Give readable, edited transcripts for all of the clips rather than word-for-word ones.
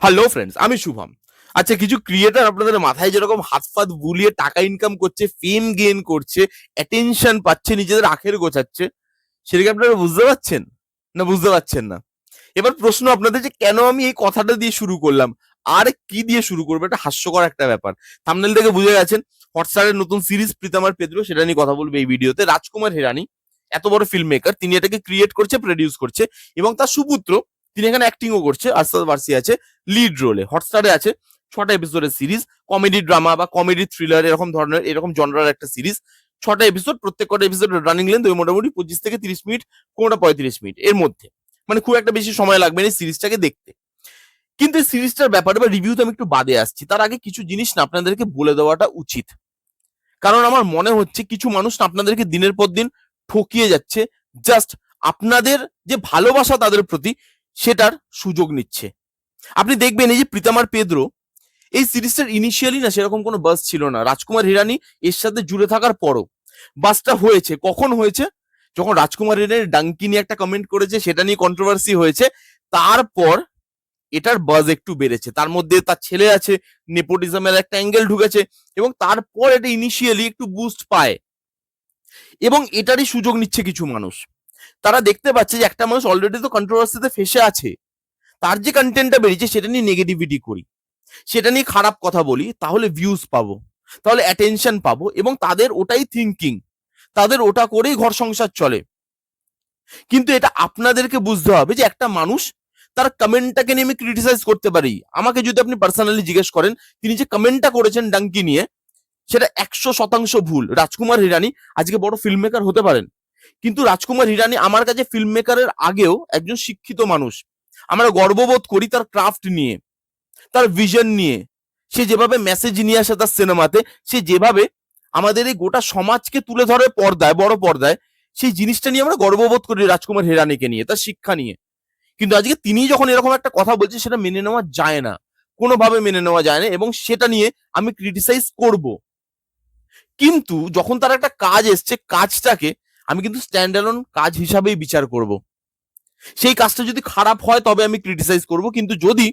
Hello friends, আমি শুভম। আচ্ছা, কিছু ক্রিয়েটার আপনাদের মাথায় যেরকম হাত ফাত বুলিয়ে টাকা ইনকাম করছে, ফেম গেইন করছে, অ্যাটেনশন পাচ্ছে, নিজেদের আখের গোছাচ্ছে, সেটা কি আপনারা বুঝতে পারছেন? না বুঝতে পারছেন না? এবার প্রশ্ন আপনাদের, যে কেন আমি এই কথাটা দিয়ে শুরু করলাম, আর কি দিয়ে শুরু করবো? এটা হাস্যকর একটা ব্যাপার। থাম্বনেল থেকে বুঝে গেছেন, হটস্টারের নতুন সিরিজ প্রীতম আর পেদ্রো, সেটা নিয়ে কথা বলবে এই ভিডিওতে। রাজকুমার হিরানি এত বড় ফিল্ম মেকার, তিনি এটাকে ক্রিয়েট করছে, প্রডিউস করছে, এবং তার সুপুত্র তিনি এখানে অ্যাক্টিংও করছে। আরশাদ ওয়ারসি আছে লিড রোলে, হটস্টারে আছে। 6টা এপিসোডের সিরিজ, কমেডি ড্রামা বা কমেডি থ্রিলার এরকম ধরনের, এরকম জনরার একটা সিরিজ। 6টা এপিসোড, প্রত্যেক কটা এপিসোড রানিং লেন্থ ওই মোটামুটি 25 থেকে 30 মিনিট, কোনটা 35 মিনিট এর মধ্যে। মানে খুব একটা বেশি সময় লাগবে না এই সিরিজটাকে দেখতে। কিন্তু এই সিরিজটার ব্যাপারে বা রিভিউতে আমি একটু বাদে আসছি, তার আগে কিছু জিনিস না আপনাদেরকে বলে দেওয়াটা উচিত। কারণ আমার মনে হচ্ছে কিছু মানুষ না আপনাদেরকে দিনের পর দিন ঠকিয়ে যাচ্ছে, জাস্ট আপনাদের যে ভালোবাসা তাদের প্রতি, সেটার সুযোগ নিচ্ছে। আপনি দেখবেন এই যে প্রীতম আর পেদ্রো, এই সিরিজটার ইনিশিয়ালি না সেরকম কোনো বাস ছিল না। রাজকুমার হিরানি এর সাথে জুড়ে থাকার পরও বাসটা হয়েছে। কখন হয়েছে? যখন রাজকুমার হিরানি ডাঙ্কি নিয়ে একটা কমেন্ট করেছে, সেটা নিয়ে কন্ট্রোভার্সি হয়েছে। তারপর এটার বাজ একটু বেড়েছে। তার মধ্যে তার ছেলে আছে, নেপোটিজমের একটা অ্যাঙ্গেল ঢুকেছে, এবং তারপর এটা ইনিশিয়ালি একটু বুস্ট পায়, এবং এটারই সুযোগ নিচ্ছে কিছু মানুষ। তারা দেখতে পাচ্ছে যে একটা মানুষ অলরেডি তো কন্ট্রোভার্সিতে ফেসে আছে, তার যে কন্টেন্টটা বেরিয়েছে সেটা নিয়ে নেগেটিভিটি করি, সেটা নিয়ে খারাপ কথা বলি, তাহলে ভিউজ পাবো, তাহলে অ্যাটেনশন পাবো, এবং তাদের ওটাই থিঙ্কিং, তাদের ওটা করেই ঘর সংসার চলে। কিন্তু এটা আপনাদেরকে বুঝতে হবে যে একটা মানুষ তার কমেন্টটাকে নিয়ে আমি ক্রিটিসাইজ করতে পারি। আমাকে যদি আপনি পার্সোনালি জিজ্ঞেস করেন, তিনি যে কমেন্টটা করেছেন ডাঙ্কি নিয়ে, সেটা 100% ভুল। রাজকুমার হিরানি আজকে বড় ফিল্ম মেকার হতে পারেন, কিন্তু রাজকুমার হিরানি আমার কাছে ফিল্ম মেকারের আগেও একজন শিক্ষিত মানুষ। আমরা গর্ববোধ করি তার ক্রাফট নিয়ে, তার ভিশন নিয়ে। সে যেভাবে মেসেজ নিয়ে আসে তার সিনেমাতে, সে যেভাবে আমাদের এই গোটা সমাজকে তুলে ধরে পর্দায়, বড় পর্দায়, সেই জিনিসটা নিয়ে আমরা গর্ববোধ করি রাজকুমার হিরানিকে নিয়ে, তার শিক্ষা নিয়ে। কিন্তু আজকে তিনি যখন এরকম একটা কথা বলছে, সেটা মেনে নেওয়া যায় না, কোনোভাবে মেনে নেওয়া যায় না, এবং সেটা নিয়ে আমি ক্রিটিসাইজ করব। কিন্তু যখন তার একটা কাজ এসছে, কাজটাকে আমি কিন্তু স্ট্যান্ড অ্যালোন কাজ হিসাবেই বিচার করব। সেই কাজটা যদি খারাপ হয় তবে আমি ক্রিটিসাইজ করব, কিন্তু যদি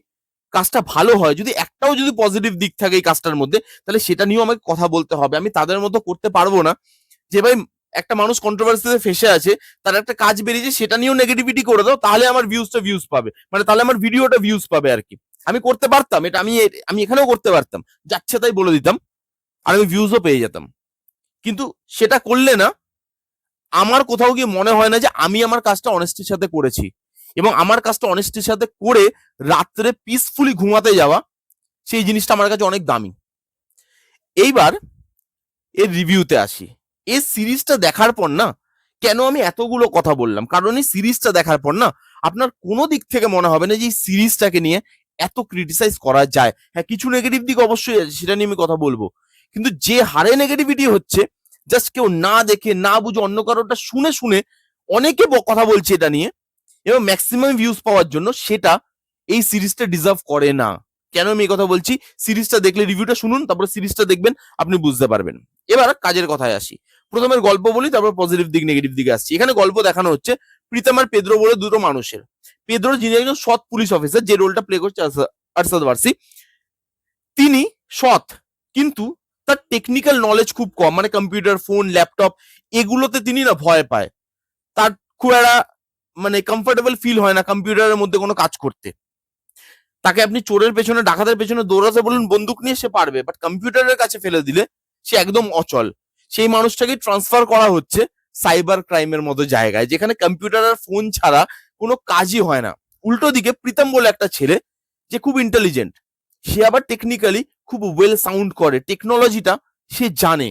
কাজটা ভালো হয়, যদি একটাও যদি পজিটিভ দিক থাকে এই কাজটার মধ্যে, তাহলে সেটা নিয়েও আমাকে কথা বলতে হবে। আমি তাদের মতো করতে পারবো না যে ভাই একটা মানুষ কন্ট্রোভার্সিতে ফেসে আছে, তার একটা কাজ বেরিয়েছে, সেটা নিয়েও নেগেটিভিটি করে দাও, তাহলে আমার ভিউজ পাবে, মানে তাহলে আমার ভিডিওটা ভিউজ পাবে আর কি। আমি করতে পারতাম এটা, আমি এখানেও করতে পারতাম, যাচ্ছে তাই বলে দিতাম, আর আমি ভিউজও পেয়ে যেতাম। কিন্তু সেটা করলে না, আমার কোথাও গিয়ে মনে হয় না যে আমি আমার কাজটা অনেস্টির সাথে করেছি, এবং আমার কাজটা অনেস্টির সাথে করে রাত্রে পিসফুলি ঘুমাতে যাওয়া, সেই জিনিসটা আমার কাছে অনেক দামি। এইবার এর রিভিউতে আসি। এই সিরিজটা দেখার পর না, কেন আমি এতগুলো কথা বললাম, কারণ এই সিরিজটা দেখার পর না আপনার কোনো দিক থেকে মনে হবে না যে এই সিরিজটাকে নিয়ে এত ক্রিটিসাইজ করা যায়। হ্যাঁ, কিছু নেগেটিভ দিক অবশ্যই আছে, সেটা নিয়ে আমি কথা বলবো। কিন্তু যে হারে নেগেটিভিটি হচ্ছে, জাস্ট কেউ না দেখে না বুঝে অন্য কারোটা শুনে শুনে অনেকে কথা বলছে এটা নিয়ে, এবং ম্যাক্সিমাম ভিউজ পাওয়ার জন্য, সেটা এই সিরিজটা ডিজার্ভ করে না। কেন আমি এই কথা বলছি? সিরিজটা দেখলে, রিভিউটা শুনুন, তারপরে সিরিজটা দেখবেন, আপনি বুঝতে পারবেন। এবার কাজের কথায় আসি। প্রথমে গল্প বলি, তারপর পজিটিভ দিক নেগেটিভ দিকে আসছি। এখানে গল্প দেখানো হচ্ছে প্রীতম আর পেদ্রো বলে দুটো মানুষের। পেদ্রো যিনি একজন সৎ পুলিশ অফিসার, যে রোলটা প্লে করছে আরশাদ ওয়ারসি, তিনি সৎ, কিন্তু তার টেকনিক্যাল নলেজ খুব কম, মানে কম্পিউটার, ফোন, ল্যাপটপ এগুলোতে তিনি না ভয় পায়। তার খুব একটা মানে কমফোর্টেবল ফিল হয় না কম্পিউটারের মধ্যে কোনো কাজ করতে। তাকে আপনি চোরের পেছনে, ডাকাতের পেছনে দৌড়াতে বলুন বন্দুক নিয়ে, সে পারবে, বাট কম্পিউটারের কাছে ফেলে দিলে সে একদম অচল। সেই মানুষটাকে ট্রান্সফার করা হচ্ছে সাইবার ক্রাইমের মতো জায়গায়, যেখানে কম্পিউটার আর ফোন ছাড়া কোনো কাজই হয় না। উল্টো দিকে প্রীতম বলে একটা ছেলে, যে খুব ইন্টেলিজেন্ট, সে আবার টেকনিক্যালি খুব ওয়েল সাউন্ড করে, টেকনোলজিটা সে জানে।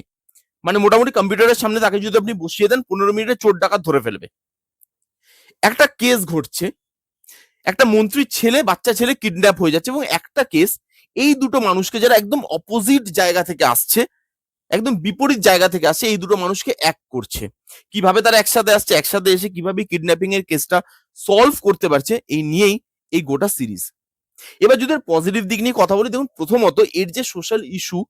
মানে মোটামুটি কম্পিউটারের সামনে তাকে যদি আপনি বসিয়ে দেন, 15 মিনিটে চোর ডাকাত ধরে ফেলবে। একটা কেস ঘটছে, একটা মন্ত্রীর ছেলে, বাচ্চা ছেলে কিডন্যাপ হয়ে যাচ্ছে, এবং একটা কেস এই দুটো মানুষকে, যারা একদম অপোজিট জায়গা থেকে আসছে, একদম বিপরীত জায়গা থেকে আসছে, এই দুটো মানুষকে এক করছে। কিভাবে তারা একসাথে আসছে, একসাথে এসে কিভাবে কিডন্যাপিং এর কেসটা সলভ করতে পারছে, এই নিয়েই এই গোটা সিরিজ। এবার যদি পজিটিভ দিক নিয়ে কথা বলি, দেখুন প্রথমত এর যে সোশ্যাল ইস্যু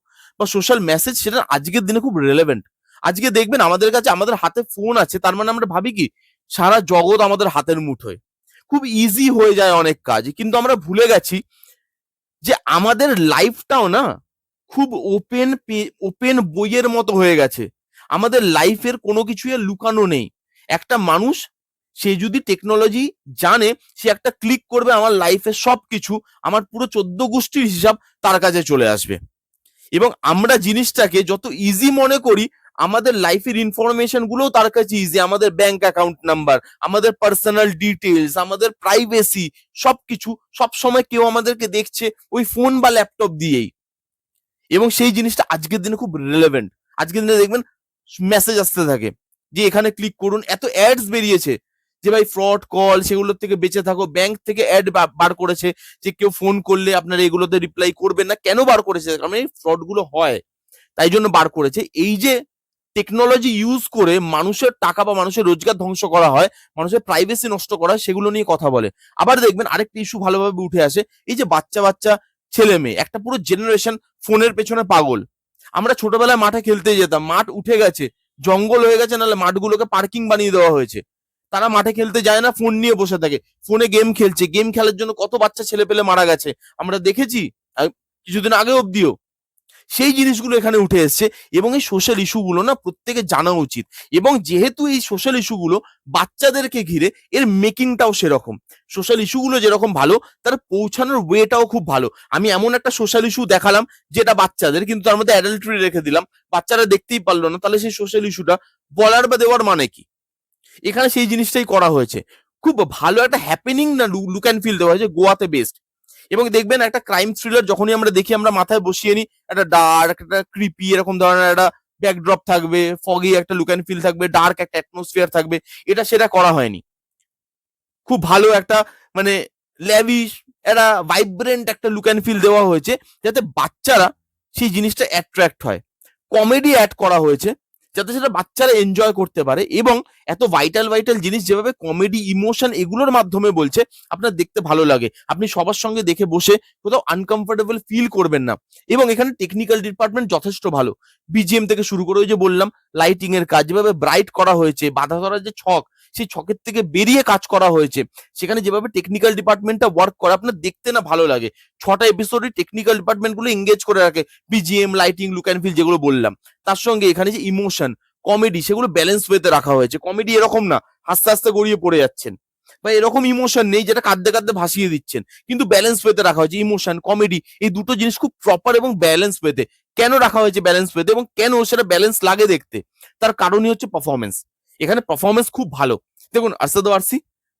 বা সোশ্যাল মেসেজ, সেটা আজকের দিনে খুব রেলেভেন্ট। আজকে দেখবেন আমাদের কাছে, আমাদের হাতে ফোন আছে, তার মানে আমরা ভাবি কি সারা জগৎ আমাদের হাতের মুঠোয়, খুব ইজি হয়ে যায় অনেক কাজ, কিন্তু আমরা ভুলে গেছি যে আমাদের লাইফটাও না খুব ওপেন বইয়ের মতো হয়ে গেছে। আমাদের লাইফের কোনো কিছু আর লুকানো নেই। একটা মানুষ সে যদি টেকনোলজি জানে, সে একটা ক্লিক করবে, আমার লাইফের সবকিছু, আমার পুরো 14 গোষ্ঠীর হিসাব তার কাছে চলে আসবে। এবং আমরা জিনিসটাকে যত ইজি মনে করি, আমাদের লাইফের ইনফরমেশন গুলোও তার কাছে ইজি। আমাদের ব্যাংক অ্যাকাউন্ট নাম্বার, আমাদের পার্সোনাল ডিটেলস, আমাদের প্রাইভেসি, সবকিছু সব সময় কেউ আমাদেরকে দেখছে ওই ফোন বা ল্যাপটপ দিয়েই। এবং সেই জিনিসটা আজকের দিনে খুব রিলেভেন্ট। আজকের দিনে দেখবেন মেসেজ আসতে থাকে যে এখানে ক্লিক করুন, এত অ্যাডস বেরিয়েছে যে ভাই ফ্রড কল, সেগুলোর থেকে বেঁচে থাকো। ব্যাংক থেকে অ্যাড বার করেছে যে কেউ ফোন করলে আপনারা এগুলোতে রিপ্লাই করবেন না। কেন বার করেছে? কারণ এই ফ্রড গুলো হয়, তাই জন্য বার করেছে। এই যে টেকনোলজি ইউজ করে মানুষের টাকা বা মানুষের রোজগার ধ্বংস করা হয়, মানুষের প্রাইভেসি নষ্ট করা হয়, সেগুলো নিয়ে কথা বলে। আবার দেখবেন আরেকটা ইস্যু ভালোভাবে উঠে আসে, এই যে বাচ্চা বাচ্চা ছেলে মেয়ে, একটা পুরো জেনারেশন ফোনের পেছনে পাগল। আমরা ছোটবেলায় মাঠে খেলতে যেতাম, মাঠ উঠে গেছে, জঙ্গল হয়ে গেছে, নাহলে মাঠগুলোকে পার্কিং বানিয়ে দেওয়া হয়েছে। তারা মাঠে খেলতে যায় না, ফোন নিয়ে বসে থাকে, ফোনে গেম খেলছে। গেম খেলার জন্য কত বাচ্চা ছেলে পেলে মারা গেছে আমরা দেখেছি, কিছুদিন আগে অব্দিও। সেই জিনিসগুলো এখানে উঠে এসছে। এবং এই সোশ্যাল ইস্যুগুলো না প্রত্যেকে জানা উচিত। এবং যেহেতু এই সোশ্যাল ইস্যুগুলো বাচ্চাদেরকে ঘিরে, এর মেকিংটাও সেরকম। সোশ্যাল ইস্যুগুলো যেরকম ভালো, তার পৌঁছানোর ওয়েটাও খুব ভালো। আমি এমন একটা সোশ্যাল ইস্যু দেখালাম যেটা বাচ্চাদের, কিন্তু তার মধ্যে অ্যাডাল্টরি রেখে দিলাম, বাচ্চারা দেখতেই পারলো না, তাহলে সেই সোশ্যাল ইস্যুটা বলার বা দেওয়ার মানে কি? এখানে সেই জিনিসটাই করা হয়েছে। খুব ভালো একটা হ্যাপেনিং না লুক অ্যান্ড ফিল দেওয়া হয়েছে, গোয়াতে বেস্ট। এবং দেখবেন একটা ক্রাইম থ্রিলার যখনই আমরা দেখি, আমরা মাথায় বসিয়ে নিই একটা ডার্ক, একটা ক্রিপি এরকম ধরনের একটা ব্যাকড্রপ থাকবে, ফগি একটা লুক অ্যান্ড ফিল থাকবে, ডার্ক একটা অ্যাটমসফিয়ার থাকবে। এটা সেটা করা হয়নি। খুব ভালো একটা মানে ল্যাভিশ, একটা ভাইব্রেন্ট একটা লুক অ্যান্ড ফিল দেওয়া হয়েছে, যাতে বাচ্চারা সেই জিনিসটা অ্যাট্রাক্ট হয়। কমেডি অ্যাড করা হয়েছে যাতে সেটা বাচ্চারা এনজয় করতে পারে। এবং এত ভাইটাল ভাইটাল জিনিস যেভাবে কমেডি, ইমোশন এগুলোর মাধ্যমে বলছে, আপনার দেখতে ভালো লাগে। আপনি সবার সঙ্গে দেখে বসে কোথাও আনকমফোর্টেবল ফিল করবেন না। এবং এখানে টেকনিক্যাল ডিপার্টমেন্ট যথেষ্ট ভালো। বিজিএম থেকে শুরু করে ওই যে বললাম লাইটিং এর কাজ, যেভাবে ব্রাইট করা হয়েছে, বাধা ধরার যে ছক, সেই ছকের থেকে বেরিয়ে কাজ করা হয়েছে, সেখানে যেভাবে টেকনিক্যাল ডিপার্টমেন্টটা ওয়ার্ক করে, আপনার দেখতে না ভালো লাগে। 6টা এপিসোডে টেকনিক্যাল ডিপার্টমেন্ট গুলো এঙ্গেজ করে রাখে। BGM, lighting, look and feel যেগুলো বললাম, তার সঙ্গে এখানে যে ইমোশন, কমেডি, সেগুলো ব্যালেন্স ওয়েতে রাখা হয়েছে। কমেডি এরকম না হাসতে হাসতে গড়িয়ে পড়ে যাচ্ছেন, বা এরকম ইমোশন নেই যেটা কাঁদতে কাঁদতে ভাসিয়ে দিচ্ছেন, কিন্তু ব্যালেন্স ওয়েতে রাখা হয়েছে। ইমোশন, কমেডি, এই দুটো জিনিস খুব প্রপার এবং ব্যালেন্স ওয়েতে। কেন রাখা হয়েছে ব্যালেন্স ওয়েতে এবং কেন সেটা ব্যালেন্স লাগে দেখতে? তার কারণই হচ্ছে পারফরমেন্স। এখানে পারফরমেন্স খুব ভালো। দেখুন আরশাদ ওয়ারসি,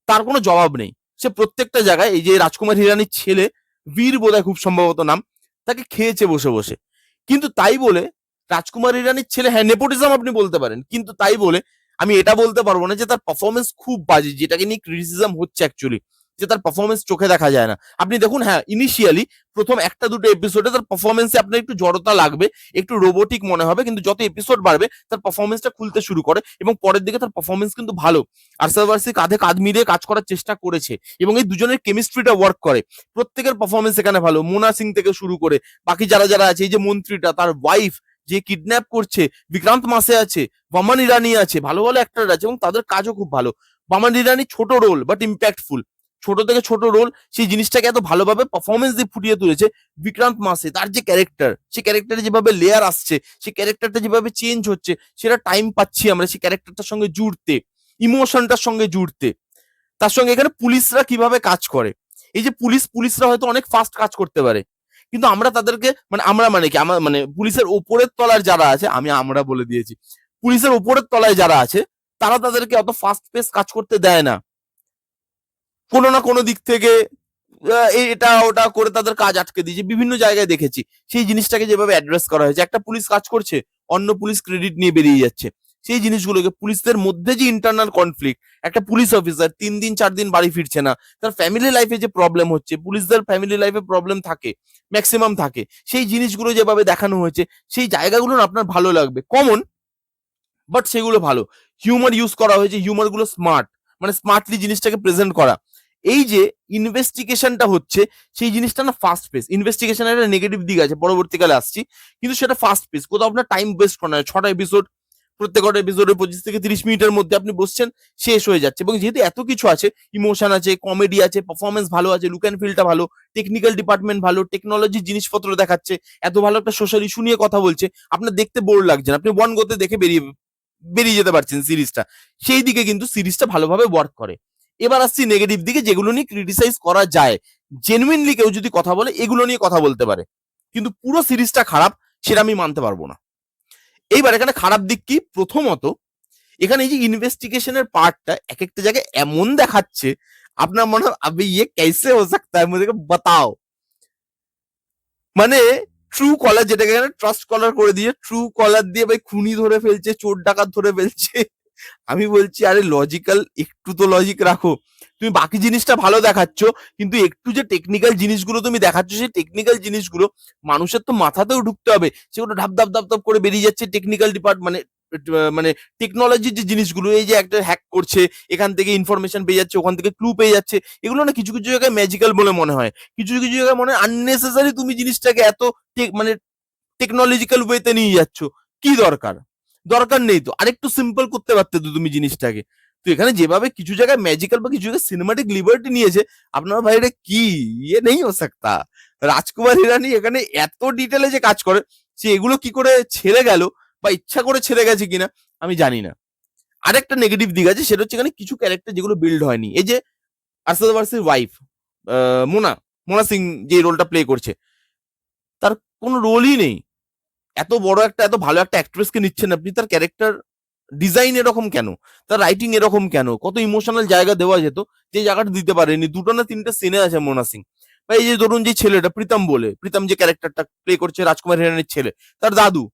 তার কোনো জবাব নেই। সে প্রত্যেকটা জায়গায়, এই যে রাজকুমার হিরানির ছেলে বীর বোধহয় খুব সম্ভবত নাম, তাকে খেয়েছে বসে বসে। কিন্তু তাই বলে রাজকুমার ইরানির ছেলে, হ্যাঁ নেপোটিজম আপনি বলতে পারেন, কিন্তু তাই বলে আমি এটা বলতে পারবো না যে তার পারফরমেন্স খুব বাজে, যেটাকে নিয়ে ক্রিটিসিজম হচ্ছে অ্যাকচুয়ালি, যে তার পারফরমেন্স চোখে দেখা যায় না। আপনি দেখুন, হ্যাঁ ইনিশিয়ালি প্রথম একটা দুটো এপিসোডে তার পারফরমেন্সে আপনার একটু জড়তা লাগবে, একটু রোবোটিক মনে হবে, কিন্তু যত এপিসোড বাড়বে তার পারফরমেন্সটা খুলতে শুরু করে এবং পরের দিকে তার পারফরমেন্স কিন্তু ভালো। আরশাদ ওয়ারসি কাঁধে কাঁধ মিলিয়ে কাজ করার চেষ্টা করেছে এবং এই দুজনের কেমিস্ট্রিটা ওয়ার্ক করে। প্রত্যেকের পারফরমেন্স এখানে ভালো, মোনা সিং থেকে শুরু করে বাকি যারা যারা আছে, এই যে মন্ত্রীটা, তার ওয়াইফ যে কিডন্যাপ করছে, বিক্রান্ত মাসে আছে, বমান ইরানি আছে, ভালো ভালো অ্যাক্টর আছে এবং তাদের কাজও খুব ভালো। বমান ইরানি ছোট রোল বাট ইম্প্যাক্টফুল, ছোট থেকে ছোট রোল, সেই জিনিসটাকে এত ভালোভাবে পারফরমেন্স দিয়ে ফুটিয়ে তুলেছে। বিক্রান্ত মাসে তার যে ক্যারেক্টার, সেই ক্যারেক্টারে যেভাবে লেয়ার আসছে, সেই ক্যারেক্টারটা যেভাবে চেঞ্জ হচ্ছে, সেটা টাইম পাচ্ছি আমরা সেই ক্যারেক্টারটার সঙ্গে জুড়তে, ইমোশনটার সঙ্গে জুড়তে। তার সঙ্গে এখানে পুলিশরা কিভাবে কাজ করে, এই যে পুলিশরা হয়তো অনেক ফাস্ট কাজ করতে পারে, কিন্তু আমরা তাদেরকে মানে আমরা মানে কি আমার মানে পুলিশের ওপরের তলার যারা আছে, আমি আমরা বলে দিয়েছি, পুলিশের ওপরের তলায় যারা আছে, তারা তাদেরকে অত ফাস্ট পেস কাজ করতে দেয় না। কোনো না কোনো দিক থেকে এটা ওটা করে তাদের কাজ আটকে দিয়েছে, বিভিন্ন জায়গায় দেখেছি। সেই জিনিসটাকে যেভাবে অ্যাড্রেস করা হয়েছে, একটা পুলিশ কাজ করছে, অন্য পুলিশ ক্রেডিট নিয়ে বেরিয়ে যাচ্ছে, সেই জিনিসগুলোকে, পুলিশদের মধ্যে যে ইন্টারনাল কনফ্লিক্ট, একটা পুলিশ অফিসার 3 দিন 4 দিন বাড়ি ফিরছে না, তার ফ্যামিলি লাইফে যে প্রবলেম হচ্ছে, পুলিশদের ফ্যামিলি লাইফে প্রবলেম থাকে, ম্যাক্সিমাম থাকে, সেই জিনিসগুলো যেভাবে দেখানো হয়েছে, সেই জায়গাগুলো না আপনার ভালো লাগবে। কমন, বাট সেগুলো ভালো। হিউমার ইউজ করা হয়েছে, হিউমার গুলো স্মার্ট, মানে স্মার্টলি জিনিসটাকে প্রেজেন্ট করা। এই যে ইনভেস্টিগেশনটা হচ্ছে, সেই জিনিসটা না ফাস্ট পেস। ইনভেস্টিগেশনের একটা নেগেটিভ দিক আছে, পরবর্তীকালে আসছি, কিন্তু সেটা ফাস্ট পেস, কোথাও আপনার টাইম ওয়েস্ট করা হয়। 6টা এপিসোড, প্রত্যেকটা এপিসোডে 25 থেকে 30 মিনিটের মধ্যে আপনি বসছেন, শেষ হয়ে যাচ্ছে। এবং যেহেতু এত কিছু আছে, ইমোশন আছে, কমেডি আছে, পারফরমেন্স ভালো আছে, লুক অ্যান্ড ফিলটা ভালো, টেকনিক্যাল ডিপার্টমেন্ট ভালো, টেকনোলজির জিনিসপত্র দেখাচ্ছে, এত ভালো একটা সোশ্যাল ইস্যু নিয়ে কথা বলছে, আপনার দেখতে বোর লাগছে না, আপনি ওয়ান গোতে দেখে বেরিয়ে বেরিয়ে যেতে পারছেন সিরিজটা। সেই দিকে কিন্তু সিরিজটা ভালোভাবে ওয়ার্ক করে। এবার আসছি নেগেটিভ দিকে, যেগুলো নিয়ে ক্রিটিসাইজ করা যায়। জেনুইনলি কেউ যদি কথা বলে, এগুলো নিয়ে কথা বলতে পারে, কিন্তু পুরো সিরিজটা খারাপ সেটা আমি মানতে পারবো না। এইবার এখানে খারাপ দিক কি? প্রথমত, এখানে এই যে ইনভেস্টিগেশনের পার্টটা এক একটা জায়গায় এমন দেখাচ্ছে, আপনার মনে হয় আবে ইয়ে कैसे हो सकता है मुझे बताओ। মানে ট্রু কলার, যেটাকে এখানে ট্রাস্ট কলার করে দিয়ে, ট্রু কলার দিয়ে ভাই খুনি ধরে ফেলছে, চোর ডাকাত ধরে ফেলছে। আমি বলছি আরে লজিক্যাল, একটু তো লজিক রাখো। তুমি বাকি জিনিসটা ভালো দেখাচ্ছ, কিন্তু একটু যে টেকনিক্যাল জিনিসগুলো তুমি দেখাচ্ছ, সেই টেকনিক্যাল জিনিসগুলো মানুষের তো মাথাতেও ঢুকতে হবে। সেগুলো ধাপ ধাপ ধাপ ধাপ করে বেরিয়ে যাচ্ছে টেকনিক্যাল ডিপার্ট মানে টেকনোলজির যে জিনিসগুলো, এই যে একটা হ্যাক করছে, এখান থেকে ইনফরমেশন পেয়ে যাচ্ছে, ওখান থেকে ক্লু পেয়ে যাচ্ছে, এগুলো না কিছু কিছু জায়গায় ম্যাজিক্যাল বলে মনে হয়, কিছু কিছু জায়গায় মনে হয় আননেসেসারি। তুমি জিনিসটাকে এত মানে টেকনোলজিক্যাল ওয়েতে নিয়ে যাচ্ছ, কি দরকার? দরকার নেই তো, আরেকটু সিম্পল করতে পারতে তো তুমি জিনিসটাকে। তো এখানে যেভাবে কিছু জায়গায় ম্যাজিক্যাল বা কিছু জায়গায় সিনেমাটিক লিবার্টি নিয়েছে, আপনার ভাই এটা কি, ইয়ে নেই হো সাকতা। রাজকুমার হিরানি এখানে এত ডিটেলে যে কাজ করে, সে এগুলো কি করে ছেড়ে গেল, বা ইচ্ছা করে ছেড়ে গেছে কিনা আমি জানি না। আরেকটা নেগেটিভ দিক আছে, সেটা হচ্ছে এখানে কিছু ক্যারেক্টার যেগুলো বিল্ড হয়নি। এই যে আরশাদ ওয়ারসির ওয়াইফ মোনা, মোনা সিং যে রোলটা প্লে করছে, তার কোনো রোলই নেই। এত বড় একটা, এত ভালো একটা অ্যাক্ট্রেসকে নিচ্ছেন আপনি, তার ক্যারেক্টার ডিজাইন এরকম কেন, তার রাইটিং এরকম কেন? কত ইমোশনাল জায়গা দেওয়া যেত, যে জায়গাটা দিতে পারেনি। দুটো না তিনটা সিনে আছে মোনা সিং। বা এই যে ধরুন যে ছেলেটা প্রীতম বলে, প্রীতম যে ক্যারেক্টারটা প্লে করছে, রাজকুমার হিরানির ছেলে, তার দাদু,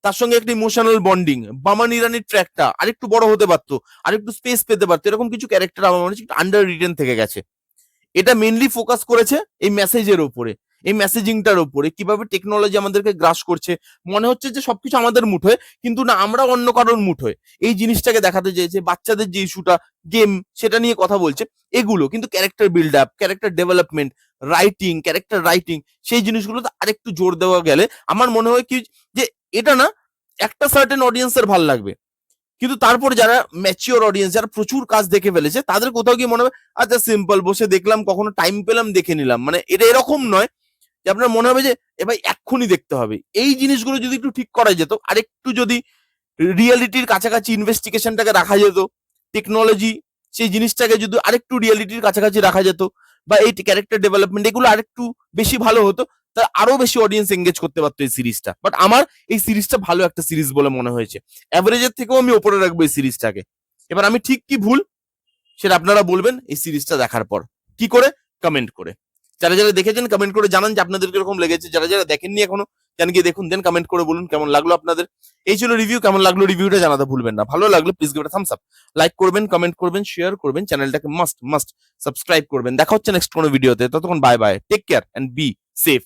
তার সঙ্গে একটা ইমোশনাল বন্ডিং, বামান ইরানির ট্র্যাকটা আরেকটু বড় হতে পারতো, আরেকটু স্পেস পেতে পারতো। এরকম কিছু ক্যারেক্টার আমার মনে হচ্ছে আন্ডার রিটেন থেকে গেছে। এটা মেইনলি ফোকাস করেছে এই মেসেজের ওপরে, এই মেসেজিংটার ওপরে, কিভাবে টেকনোলজি আমাদেরকে গ্রাস করছে। মনে হচ্ছে যে সবকিছু আমাদের মুঠোয়, কিন্তু না, আমরা অন্য কারোর মুঠোয়। এই জিনিসটাকে দেখাতে চেয়েছে। বাচ্চাদের যে ইস্যুটা, গেম, সেটা নিয়ে কথা বলছে, এগুলো কিন্তু character build up, character development, writing, character writing, সেই জিনিসগুলোতে আরেকটু জোর দেওয়া গেলে আমার মনে হয় কি, যে এটা না একটা সার্টেন অডিয়েন্সের ভাল লাগবে, কিন্তু তারপরে যারা ম্যাচিওর অডিয়েন্স, যারা প্রচুর কাজ দেখে ফেলেছে, তাদের কোথাও গিয়ে মনে হবে আচ্ছা সিম্পল, বসে দেখলাম, কখনো টাইম পেলাম দেখে নিলাম। মানে এটা এরকম নয় যে আপনার মনে হবে যে এ ভাই এক্ষুনি দেখতে হবে। এই জিনিসগুলো যদি একটু ঠিক করা যেত, আর একটু যদি রিয়েলিটির কাছাকাছি ইনভেস্টিগেশনটাকে রাখা যেত, টেকনোলজি সেই জিনিসটাকে যদি আরেকটু রিয়েলিটির কাছাকাছি রাখা যেত, বা এই ক্যারেক্টার ডেভেলপমেন্ট এগুলো আরেকটু বেশি ভালো হতো, তা আরো বেশি অডিয়েন্স এঙ্গেজ করতে পারতো এই সিরিজটা। বাট আমার এই সিরিজটা ভালো একটা সিরিজ বলে মনে হয়েছে। অ্যাভারেজের থেকেও আমি ওপরে রাখবো এই সিরিজটাকে। এবার আমি ঠিক কি ভুল সেটা আপনারা বলবেন এই সিরিজটা দেখার পর। কি করে? কমেন্ট করে। যারা যারা দেখেছেন কমেন্ট করে জানান যে আপনাদের কিরকম লেগেছে। যারা যারা দেখেননি এখনো, যান গিয়ে দেখুন, দেন কমেন্ট করে বলুন কেমন লাগলো আপনাদের। এই ছিল রিভিউ। কেমন লাগলো রিভিউটা জানাতে ভুলবেন না। ভালো লাগলো please give it a Thums up, like করবেন, কমেন্ট করবেন, শেয়ার করবেন, চ্যানেলটাকে মাস্ট মাস্ট সাবস্ক্রাইব করবেন। দেখা হচ্ছে নেক্সট কোনো ভিডিওতে। ততক্ষণ bye bye, take care and be safe.